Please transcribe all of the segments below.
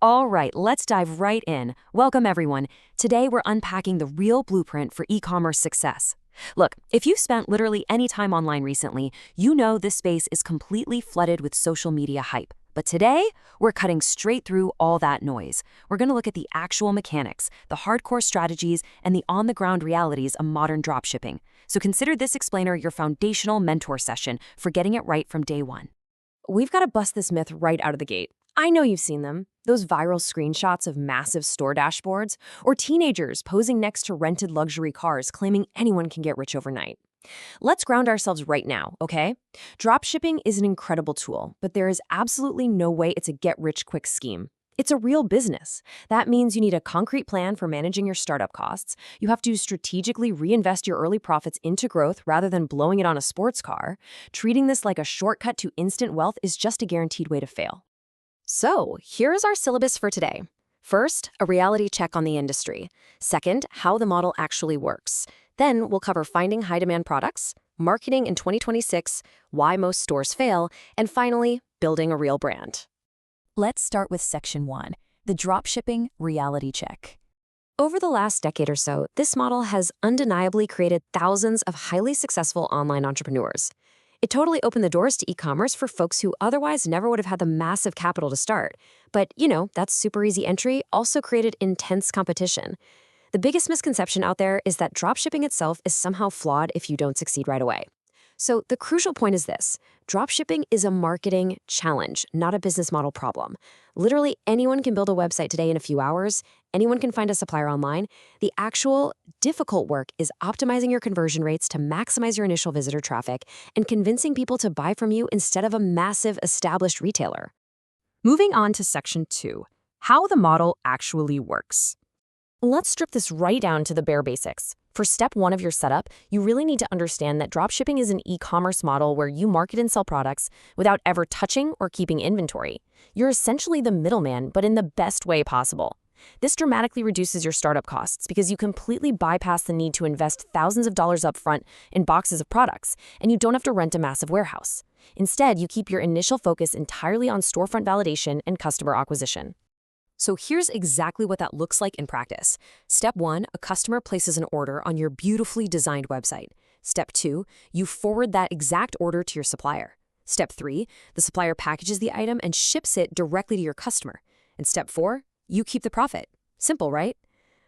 All right, let's dive right in. Welcome, everyone. Today, we're unpacking the real blueprint for e-commerce success. Look, if you've spent literally any time online recently, you know this space is completely flooded with social media hype. But today, we're cutting straight through all that noise. We're going to look at the actual mechanics, the hardcore strategies, and the on-the-ground realities of modern dropshipping. So consider this explainer your foundational mentor session for getting it right from day one. We've got to bust this myth right out of the gate. I know you've seen them, those viral screenshots of massive store dashboards, or teenagers posing next to rented luxury cars claiming anyone can get rich overnight. Let's ground ourselves right now, okay? Dropshipping is an incredible tool, but there is absolutely no way it's a get-rich-quick scheme. It's a real business. That means you need a concrete plan for managing your startup costs. You have to strategically reinvest your early profits into growth rather than blowing it on a sports car. Treating this like a shortcut to instant wealth is just a guaranteed way to fail. So, here's our syllabus for today. First, a reality check on the industry. Second, how the model actually works. Then, we'll cover finding high-demand products, marketing in 2026, why most stores fail, and finally, building a real brand. Let's start with Section 1, the dropshipping reality check. Over the last decade or so, this model has undeniably created thousands of highly successful online entrepreneurs. It totally opened the doors to e-commerce for folks who otherwise never would have had the massive capital to start. But, that super easy entry also created intense competition. The biggest misconception out there is that dropshipping itself is somehow flawed if you don't succeed right away. So the crucial point is this: dropshipping is a marketing challenge, not a business model problem. Literally anyone can build a website today in a few hours. Anyone can find a supplier online. The actual difficult work is optimizing your conversion rates to maximize your initial visitor traffic and convincing people to buy from you instead of a massive established retailer. Moving on to Section 2, how the model actually works. Let's strip this right down to the bare basics. For step 1 of your setup, you really need to understand that dropshipping is an e-commerce model where you market and sell products without ever touching or keeping inventory. You're essentially the middleman, but in the best way possible. This dramatically reduces your startup costs because you completely bypass the need to invest thousands of dollars upfront in boxes of products, and you don't have to rent a massive warehouse. Instead, you keep your initial focus entirely on storefront validation and customer acquisition. So here's exactly what that looks like in practice. Step 1, a customer places an order on your beautifully designed website. Step 2, you forward that exact order to your supplier. Step 3, the supplier packages the item and ships it directly to your customer. And Step 4, you keep the profit. Simple, right?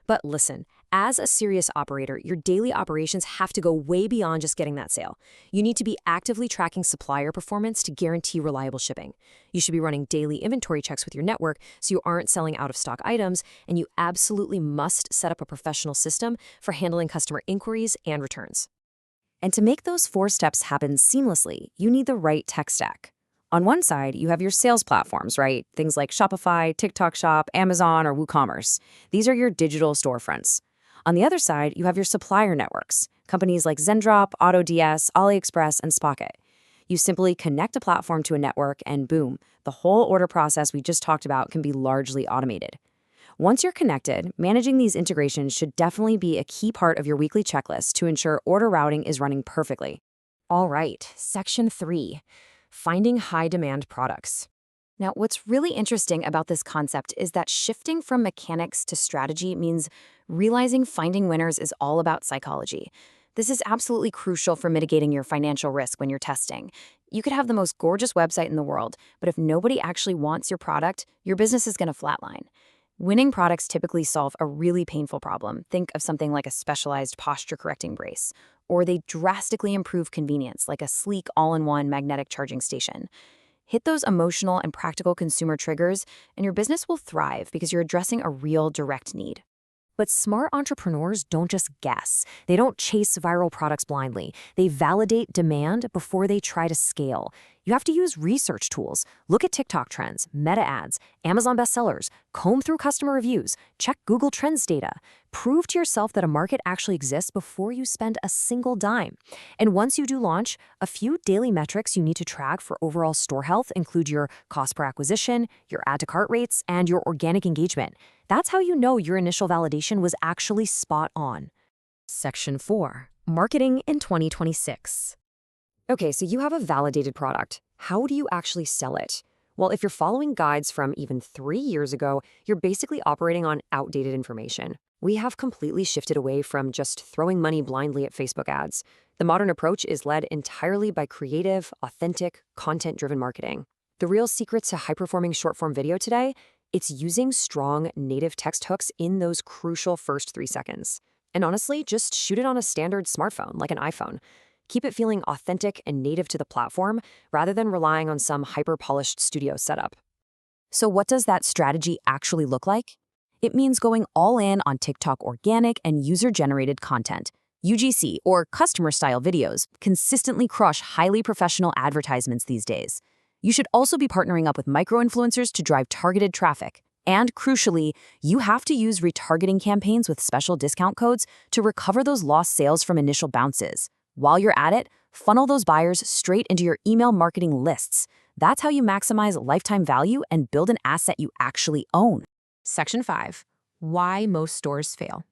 But listen, as a serious operator, your daily operations have to go way beyond just getting that sale. You need to be actively tracking supplier performance to guarantee reliable shipping. You should be running daily inventory checks with your network so you aren't selling out-of-stock items, and you absolutely must set up a professional system for handling customer inquiries and returns. And to make those 4 steps happen seamlessly, you need the right tech stack. On one side, you have your sales platforms, right? Things like Shopify, TikTok Shop, Amazon, or WooCommerce. These are your digital storefronts. On the other side, you have your supplier networks, companies like Zendrop, AutoDS, AliExpress, and Spocket. You simply connect a platform to a network and boom, the whole order process we just talked about can be largely automated. Once you're connected, managing these integrations should definitely be a key part of your weekly checklist to ensure order routing is running perfectly. All right, Section 3. Finding high-demand products. Now, what's really interesting about this concept is that shifting from mechanics to strategy means realizing finding winners is all about psychology. This is absolutely crucial for mitigating your financial risk when you're testing. You could have the most gorgeous website in the world, but if nobody actually wants your product, your business is going to flatline. Winning products typically solve a really painful problem. Think of something like a specialized posture-correcting brace. Or they drastically improve convenience, like a sleek all-in-one magnetic charging station. Hit those emotional and practical consumer triggers, and your business will thrive because you're addressing a real direct need. But smart entrepreneurs don't just guess. They don't chase viral products blindly. They validate demand before they try to scale. You have to use research tools. Look at TikTok trends, Meta ads, Amazon bestsellers, comb through customer reviews, check Google Trends data. Prove to yourself that a market actually exists before you spend a single dime. And once you do launch, a few daily metrics you need to track for overall store health include your cost per acquisition, your add to cart rates, and your organic engagement. That's how you know your initial validation was actually spot on. Section 4. Marketing in 2026. Okay, so you have a validated product. How do you actually sell it? Well, if you're following guides from even 3 years ago, you're basically operating on outdated information. We have completely shifted away from just throwing money blindly at Facebook ads. The modern approach is led entirely by creative, authentic, content-driven marketing. The real secret to high-performing short-form video today? It's using strong native text hooks in those crucial first 3 seconds. And honestly, just shoot it on a standard smartphone, like an iPhone. Keep it feeling authentic and native to the platform rather than relying on some hyper-polished studio setup. So what does that strategy actually look like? It means going all in on TikTok organic and user-generated content. UGC, or customer-style videos, consistently crush highly professional advertisements these days. You should also be partnering up with micro-influencers to drive targeted traffic. And crucially, you have to use retargeting campaigns with special discount codes to recover those lost sales from initial bounces. While you're at it, funnel those buyers straight into your email marketing lists. That's how you maximize lifetime value and build an asset you actually own. Section 5. Why most stores fail.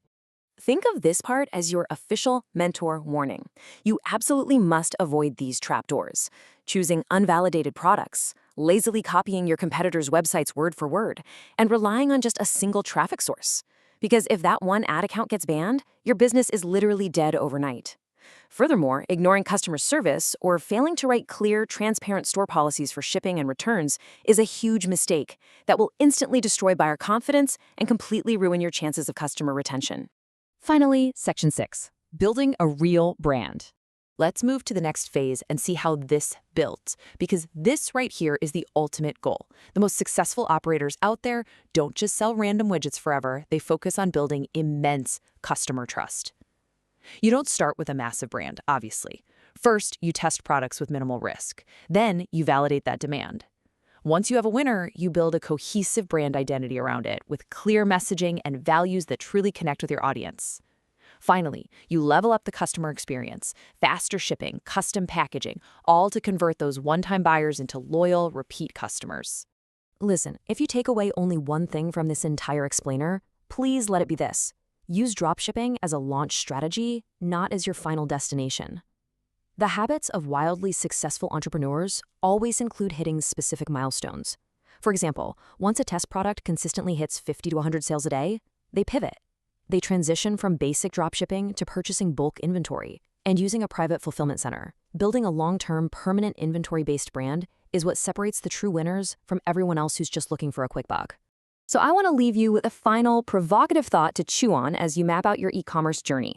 Think of this part as your official mentor warning. You absolutely must avoid these trapdoors. Choosing unvalidated products, lazily copying your competitor's websites word for word, and relying on just a single traffic source. Because if that one ad account gets banned, your business is literally dead overnight. Furthermore, ignoring customer service or failing to write clear, transparent store policies for shipping and returns is a huge mistake that will instantly destroy buyer confidence and completely ruin your chances of customer retention. Finally, Section 6. Building a real brand. Let's move to the next phase and see how this builds, because this right here is the ultimate goal. The most successful operators out there don't just sell random widgets forever, they focus on building immense customer trust. You don't start with a massive brand, obviously. First, you test products with minimal risk. Then, you validate that demand. Once you have a winner, you build a cohesive brand identity around it with clear messaging and values that truly connect with your audience. Finally, you level up the customer experience, faster shipping, custom packaging, all to convert those one-time buyers into loyal, repeat customers. Listen, if you take away only one thing from this entire explainer, please let it be this. Use dropshipping as a launch strategy, not as your final destination. The habits of wildly successful entrepreneurs always include hitting specific milestones. For example, once a test product consistently hits 50 to 100 sales a day, they pivot. They transition from basic dropshipping to purchasing bulk inventory and using a private fulfillment center. Building a long-term, permanent inventory-based brand is what separates the true winners from everyone else who's just looking for a quick buck. So I want to leave you with a final, provocative thought to chew on as you map out your e-commerce journey.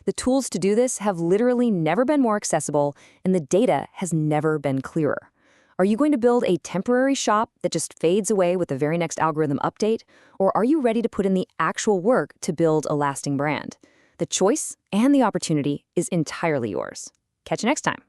The tools to do this have literally never been more accessible, and the data has never been clearer. Are you going to build a temporary shop that just fades away with the very next algorithm update? Or are you ready to put in the actual work to build a lasting brand? The choice and the opportunity is entirely yours. Catch you next time.